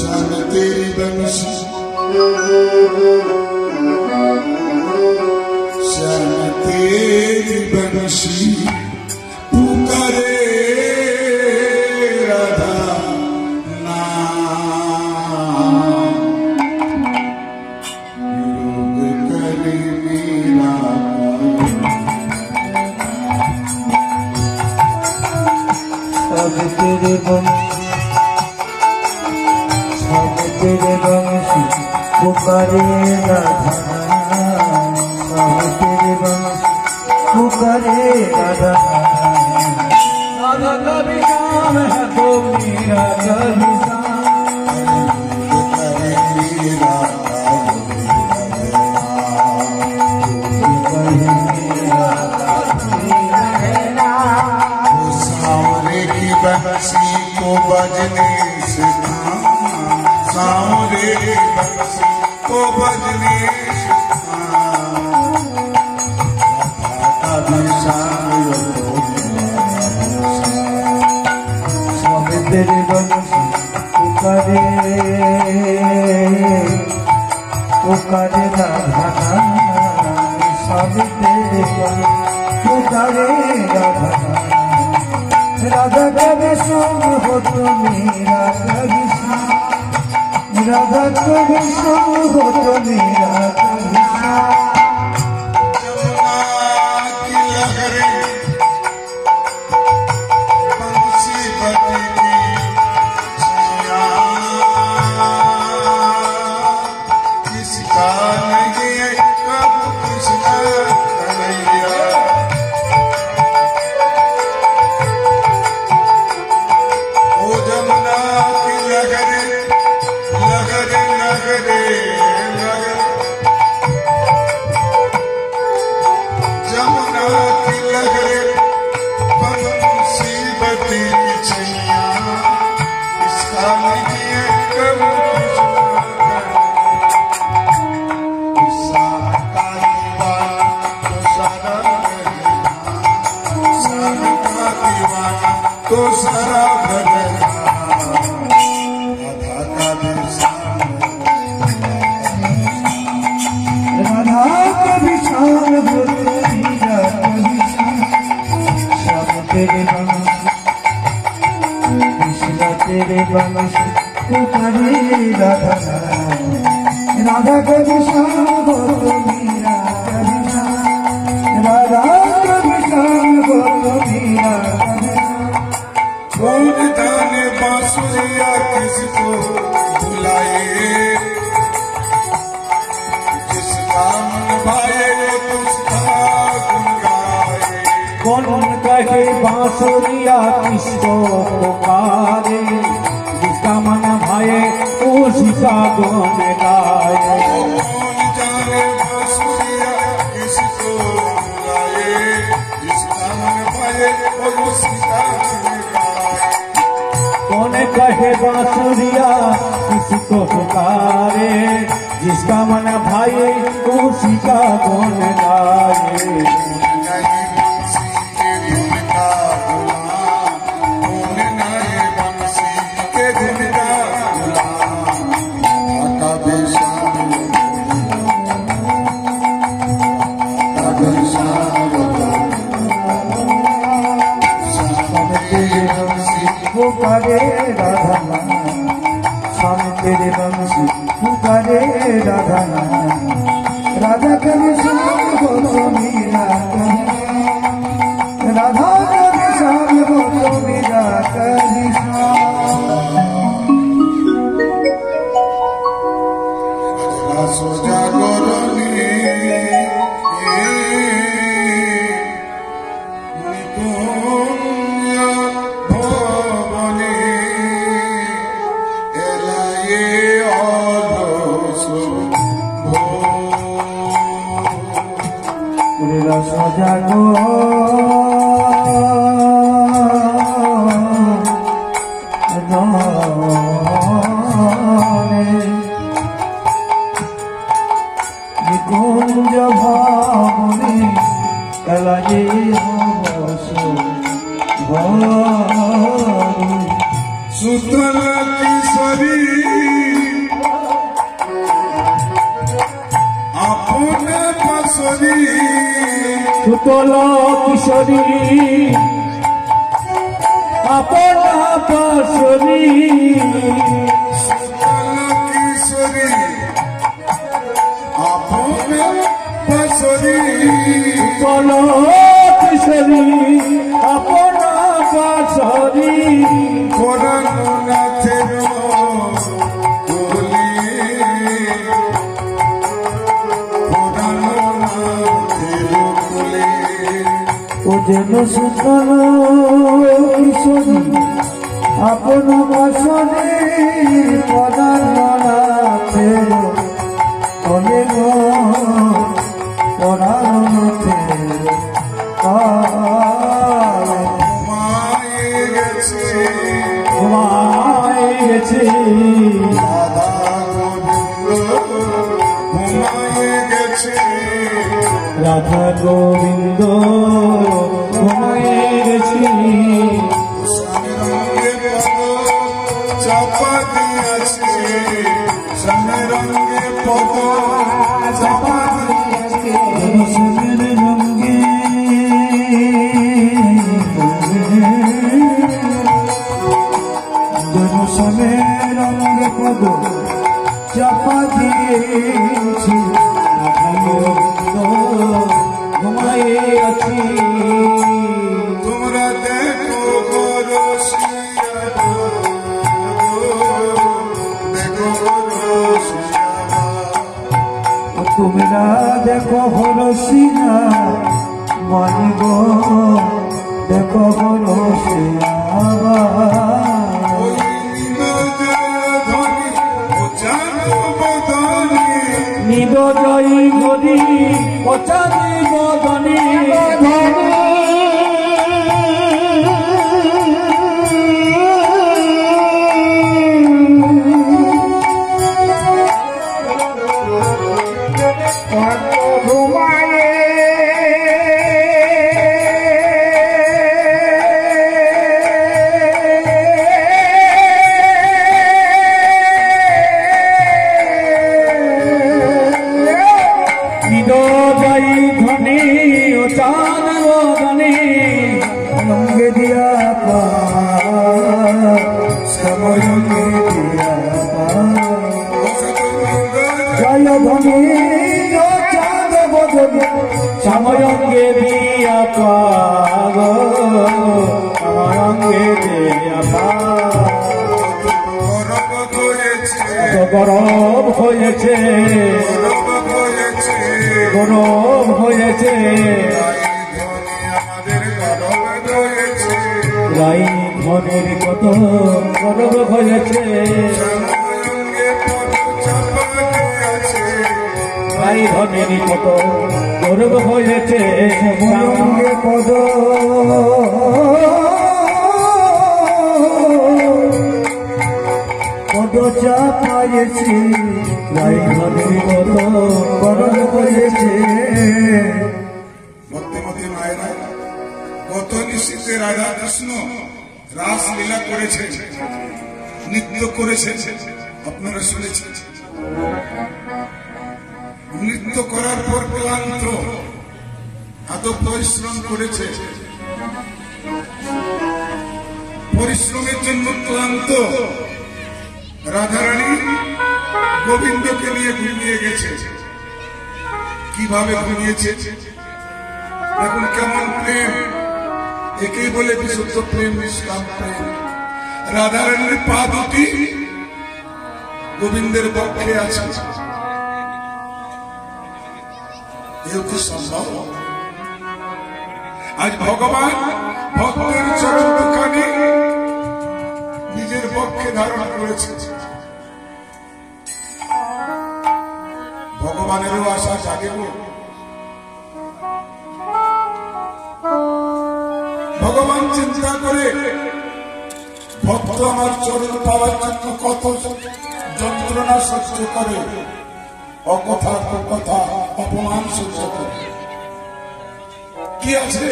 शान तेरी बंशी शान तेरी बंशी पुकारे राधा नाम योग करे मेरा सब तेरे बंशी तेरे बंशी पुकारे राधा सब तेरे बंशी पुकारे राधा राधा का भी नाम है तो मेरा कभी बंसी को बजने से सांवरे बंसी को बजने से स्वामी तेरे बंसी पुकारे पुकारे राधा स्वामी तेरे बंसी पुकारे राधा राधा कभी संग हो तो मेरा कभी राधा कभी संग हो तो मेरा कभी जमुना की लहरें बंसी बजती जिया किसका नहीं है कब किसका कन्हैया जमुना की लहरें लहरें लहरें जमुना की लहरें बंसी बजती छैया इसका नहीं है कब किस्सा का दीवाना तो सारा का दीवाना तो सारा तेरे बंशी पुकारे राधा राधा कभी शाम हो तो मेरा कभी राधा कभी शाम हो तो मेरा कौन जाने बांसुरिया किसको बुलाए जिसका मन भाए उसका गुन गाए कौन कहे बांसुरिया किसको पुकारे जिसका मन भाए उसी का गुण गाए कौन जाने बांसुरिया किसको बुलाए जिसका मन भाए उसी का गुन गाए कौन कहे बांसुरिया किसको पुकारे जिसका मन भाए उसी का गुण गाए पुकारे राधा स्वामी तेरे बंशी पुकारे राधा राधा कभी शाम हो तो मेरा राधा कभी शाम हो तो मेरा कभी सो जागो सजागो निकुंज भावने कलाये সুতল কিশোরী আপনে পাশরী সুতল কিশোরী আপনা পাশরী সুতল কিশোরী আপনে পাশরী সুতল কিশোরী আপনা পাশরী পরাণনাথের কোলে পরাণনাথের কোলে ও যেন সুতল কিশোরী আপন বাসনে পরাণনাথের কোলে গো পরাণনাথের মায়ে গেছে ঘুমায় গেছে রাধা গোবিন্দ ঘুমায়ে গেছে রাধা গোবিন্দ ঘুমায় গেছে স্বামী রঙে পদ চাপা দিয়েছে সোনের রঙে সোনের রঙে পদ চাপা দিয়েছি ঘুমায় আছি তোমরা দেখো তোমরা দেখো হরসিনা মানিব দেখো হরসিনা নিদ জয়ী গরি অচারি বদনী রঙ্গে দিয়া পা সময় দিয়া পা জয় ধনী চাঁদ বদনী সময়ঙ্গে দিয়া পা সময়ঙ্গে দিয়া পা গরম হয়েছে গরম হয়েছে রাই ধনের কত গরম হয়েছে রাই ধনের কত গরম হয়েছে সঙ্গে পদ পদ চাপাইছি রাই ধনের কত গরম হয়েছে গত নিশ্চিতে রাধা কৃষ্ণ রাসলীলা করেছেন নৃত্য করেছেন আপনারা শুনেছেন নৃত্য করার পর ক্লান্ত এত পরিশ্রম করেছে পরিশ্রমের জন্য ক্লান্ত রাধারানী গোবিন্দকে নিয়ে ঘুমিয়ে গেছে কিভাবে ঘুমিয়েছে দেখুন কেমন প্রেম একেই বলে বিশুদ্ধ প্রেম নিষ্কাম প্রেম রাধারানীর পা দুটি গোবিন্দের পক্ষে আছে এও কি সম্ভব আজ ভগবান ভক্তের চরণ দুখানি নিজের পক্ষে ধারণ করেছে ভগবানেরও আশা জাগে ভগবান চিন্তা করে ভক্ত আমার চরণ পাওয়ার জন্য কত যন্ত্রণা সহ্য করে অকথা কথা অপমান সহ্য করে কি আছে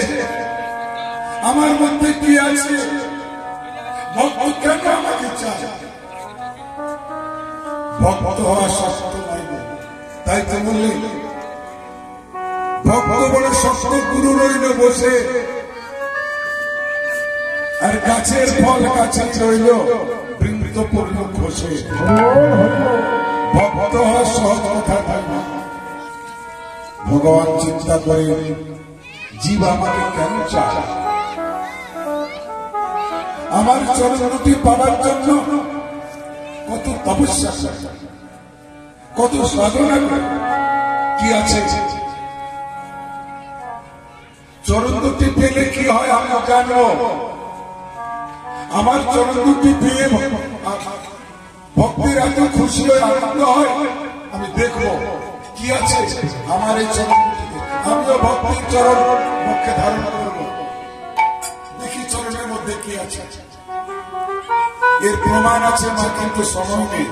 আমার মধ্যে কি আছে ভক্ত কেন আমাকে চায়? ভক্ত হওয়া শক্ত নয়, তাই তো বললেন ভক্ত বলে শক্ত গুরু রইল বসে, আর গাছের ফল গাছে রইল বৃন্দ পড়ল খসে। ভক্ত হওয়া সহজ কথা থাকবে। ভগবান চিন্তা করে জীব আমাকে কেন চায়? আমার চরণটি পাবার জন্য কত তপস্যা, কত সাধনা কি আছে। চরণ দুটি পেলে কি হয় আমি জানবো। আমার চরণ দুটি পেয়ে ভক্তির এত খুশি হয়ে আনন্দ হয়, আমি দেখবো কি আছে আমার এই চরণ দুটিতে। আমিও ভক্তির চরণ মুখে ধারণ করবো, দেখি চরণের মধ্যে কি আছে। এর প্রমাণ আছে মা, কিন্তু সময় নেই।